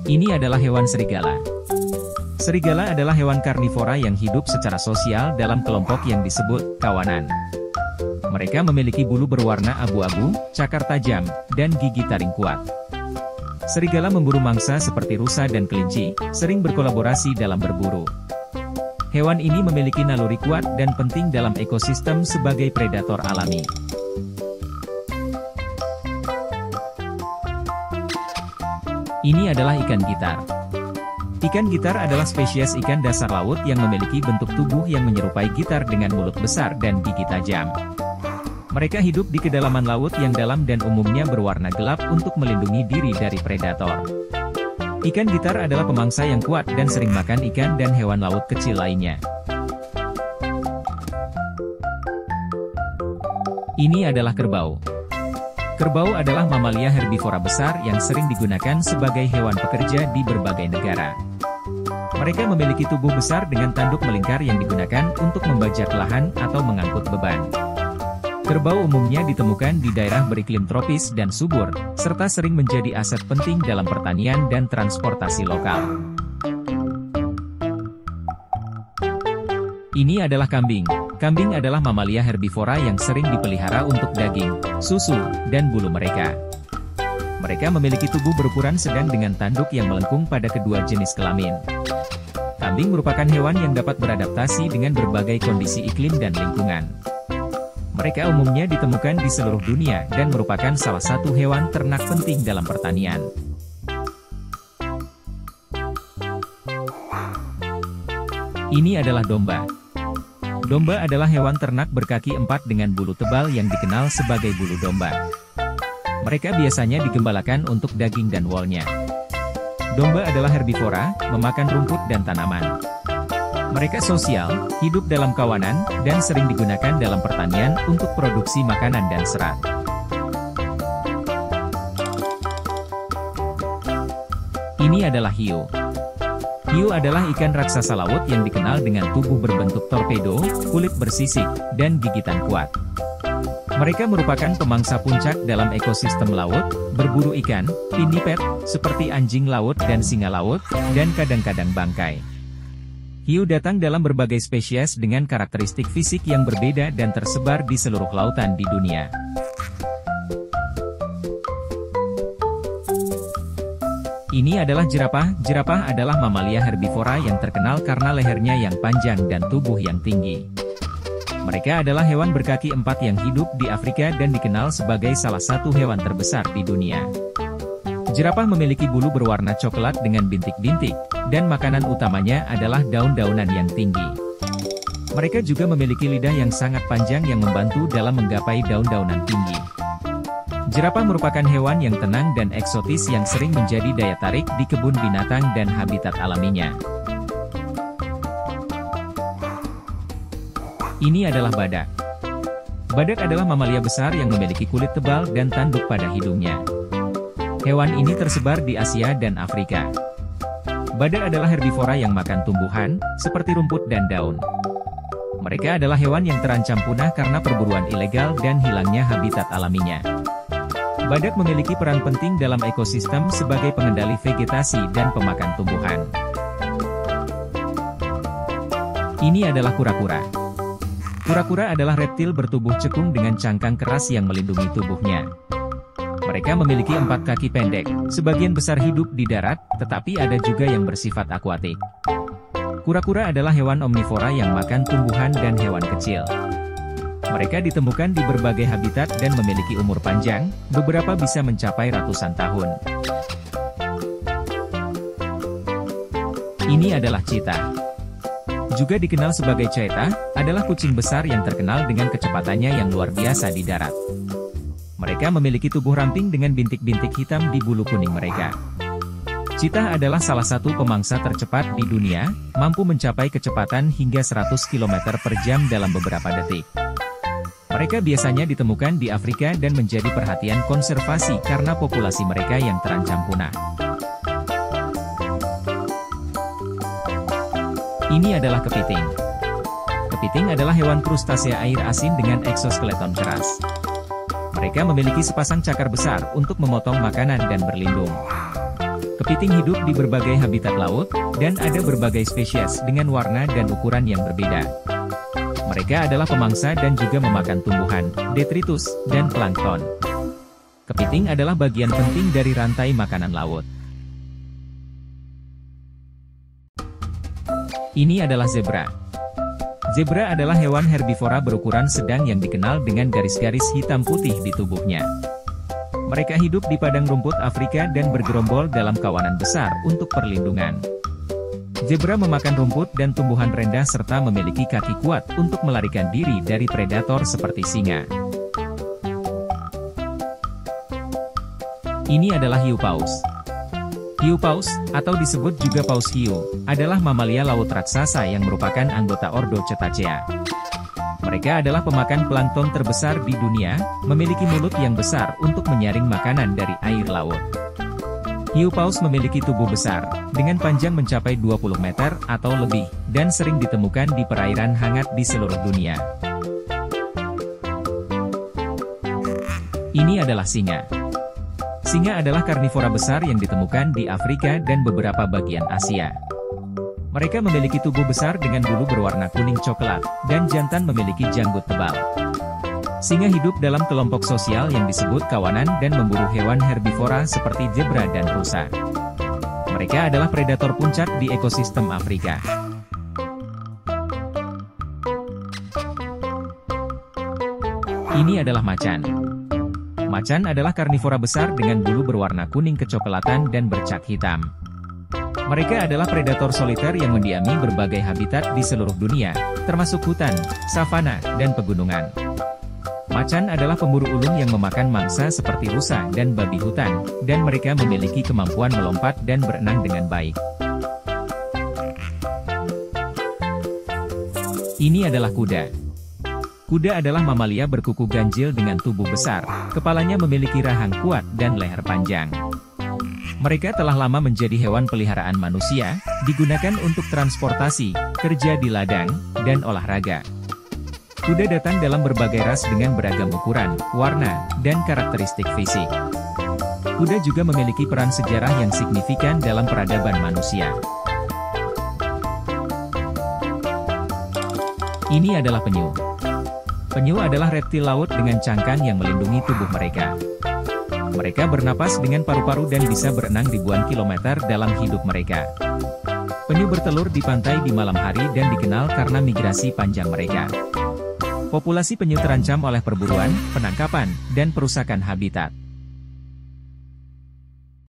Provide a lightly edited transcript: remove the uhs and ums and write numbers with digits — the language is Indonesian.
Ini adalah hewan serigala. Serigala adalah hewan karnivora yang hidup secara sosial dalam kelompok yang disebut kawanan. Mereka memiliki bulu berwarna abu-abu, cakar tajam, dan gigi taring kuat. Serigala memburu mangsa seperti rusa dan kelinci, sering berkolaborasi dalam berburu. Hewan ini memiliki naluri kuat dan penting dalam ekosistem sebagai predator alami. Ini adalah ikan gitar. Ikan gitar adalah spesies ikan dasar laut yang memiliki bentuk tubuh yang menyerupai gitar dengan mulut besar dan gigi tajam. Mereka hidup di kedalaman laut yang dalam dan umumnya berwarna gelap untuk melindungi diri dari predator. Ikan gitar adalah pemangsa yang kuat dan sering makan ikan dan hewan laut kecil lainnya. Ini adalah kerbau. Kerbau adalah mamalia herbivora besar yang sering digunakan sebagai hewan pekerja di berbagai negara. Mereka memiliki tubuh besar dengan tanduk melingkar yang digunakan untuk membajak lahan atau mengangkut beban. Kerbau umumnya ditemukan di daerah beriklim tropis dan subur, serta sering menjadi aset penting dalam pertanian dan transportasi lokal. Ini adalah kambing. Kambing adalah mamalia herbivora yang sering dipelihara untuk daging, susu, dan bulu mereka. Mereka memiliki tubuh berukuran sedang dengan tanduk yang melengkung pada kedua jenis kelamin. Kambing merupakan hewan yang dapat beradaptasi dengan berbagai kondisi iklim dan lingkungan. Mereka umumnya ditemukan di seluruh dunia dan merupakan salah satu hewan ternak penting dalam pertanian. Ini adalah domba. Domba adalah hewan ternak berkaki empat dengan bulu tebal yang dikenal sebagai bulu domba. Mereka biasanya digembalakan untuk daging dan wolnya. Domba adalah herbivora, memakan rumput dan tanaman. Mereka sosial, hidup dalam kawanan, dan sering digunakan dalam pertanian untuk produksi makanan dan serat. Ini adalah hiu. Hiu adalah ikan raksasa laut yang dikenal dengan tubuh berbentuk torpedo, kulit bersisik, dan gigitan kuat. Mereka merupakan pemangsa puncak dalam ekosistem laut, berburu ikan, pinniped, seperti anjing laut dan singa laut, dan kadang-kadang bangkai. Hiu datang dalam berbagai spesies dengan karakteristik fisik yang berbeda dan tersebar di seluruh lautan di dunia. Ini adalah jerapah. Jerapah adalah mamalia herbivora yang terkenal karena lehernya yang panjang dan tubuh yang tinggi. Mereka adalah hewan berkaki empat yang hidup di Afrika dan dikenal sebagai salah satu hewan terbesar di dunia. Jerapah memiliki bulu berwarna coklat dengan bintik-bintik, dan makanan utamanya adalah daun-daunan yang tinggi. Mereka juga memiliki lidah yang sangat panjang yang membantu dalam menggapai daun-daunan tinggi. Jerapah merupakan hewan yang tenang dan eksotis yang sering menjadi daya tarik di kebun binatang dan habitat alaminya. Ini adalah badak. Badak adalah mamalia besar yang memiliki kulit tebal dan tanduk pada hidungnya. Hewan ini tersebar di Asia dan Afrika. Badak adalah herbivora yang makan tumbuhan, seperti rumput dan daun. Mereka adalah hewan yang terancam punah karena perburuan ilegal dan hilangnya habitat alaminya. Badak memiliki peran penting dalam ekosistem sebagai pengendali vegetasi dan pemakan tumbuhan. Ini adalah kura-kura. Kura-kura adalah reptil bertubuh cekung dengan cangkang keras yang melindungi tubuhnya. Mereka memiliki 4 kaki pendek, sebagian besar hidup di darat, tetapi ada juga yang bersifat akuatik. Kura-kura adalah hewan omnivora yang makan tumbuhan dan hewan kecil. Mereka ditemukan di berbagai habitat dan memiliki umur panjang, beberapa bisa mencapai ratusan tahun. Ini adalah cheetah. Juga dikenal sebagai cheetah, adalah kucing besar yang terkenal dengan kecepatannya yang luar biasa di darat. Mereka memiliki tubuh ramping dengan bintik-bintik hitam di bulu kuning mereka. Cheetah adalah salah satu pemangsa tercepat di dunia, mampu mencapai kecepatan hingga 100 km per jam dalam beberapa detik. Mereka biasanya ditemukan di Afrika dan menjadi perhatian konservasi karena populasi mereka yang terancam punah. Ini adalah kepiting. Kepiting adalah hewan krustasea air asin dengan eksoskeleton keras. Mereka memiliki sepasang cakar besar untuk memotong makanan dan berlindung. Kepiting hidup di berbagai habitat laut, dan ada berbagai spesies dengan warna dan ukuran yang berbeda. Mereka adalah pemangsa dan juga memakan tumbuhan, detritus, dan plankton. Kepiting adalah bagian penting dari rantai makanan laut. Ini adalah zebra. Zebra adalah hewan herbivora berukuran sedang yang dikenal dengan garis-garis hitam putih di tubuhnya. Mereka hidup di padang rumput Afrika dan bergerombol dalam kawanan besar untuk perlindungan. Zebra memakan rumput dan tumbuhan rendah serta memiliki kaki kuat untuk melarikan diri dari predator seperti singa. Ini adalah hiu paus. Hiu paus, atau disebut juga paus hiu, adalah mamalia laut raksasa yang merupakan anggota ordo Cetacea. Mereka adalah pemakan plankton terbesar di dunia, memiliki mulut yang besar untuk menyaring makanan dari air laut. Hiu paus memiliki tubuh besar, dengan panjang mencapai 20 meter atau lebih, dan sering ditemukan di perairan hangat di seluruh dunia. Ini adalah singa. Singa adalah karnivora besar yang ditemukan di Afrika dan beberapa bagian Asia. Mereka memiliki tubuh besar dengan bulu berwarna kuning coklat, dan jantan memiliki janggut tebal. Singa hidup dalam kelompok sosial yang disebut kawanan dan memburu hewan herbivora seperti zebra dan rusa. Mereka adalah predator puncak di ekosistem Afrika. Ini adalah macan. Macan adalah karnivora besar dengan bulu berwarna kuning kecoklatan dan bercat hitam. Mereka adalah predator soliter yang mendiami berbagai habitat di seluruh dunia, termasuk hutan, savana, dan pegunungan. Macan adalah pemburu ulung yang memakan mangsa seperti rusa dan babi hutan, dan mereka memiliki kemampuan melompat dan berenang dengan baik. Ini adalah kuda. Kuda adalah mamalia berkuku ganjil dengan tubuh besar, kepalanya memiliki rahang kuat dan leher panjang. Mereka telah lama menjadi hewan peliharaan manusia, digunakan untuk transportasi, kerja di ladang, dan olahraga. Kuda datang dalam berbagai ras dengan beragam ukuran, warna, dan karakteristik fisik. Kuda juga memiliki peran sejarah yang signifikan dalam peradaban manusia. Ini adalah penyu. Penyu adalah reptil laut dengan cangkang yang melindungi tubuh mereka. Mereka bernapas dengan paru-paru dan bisa berenang ribuan kilometer dalam hidup mereka. Penyu bertelur di pantai di malam hari dan dikenal karena migrasi panjang mereka. Populasi penyu terancam oleh perburuan, penangkapan, dan perusakan habitat.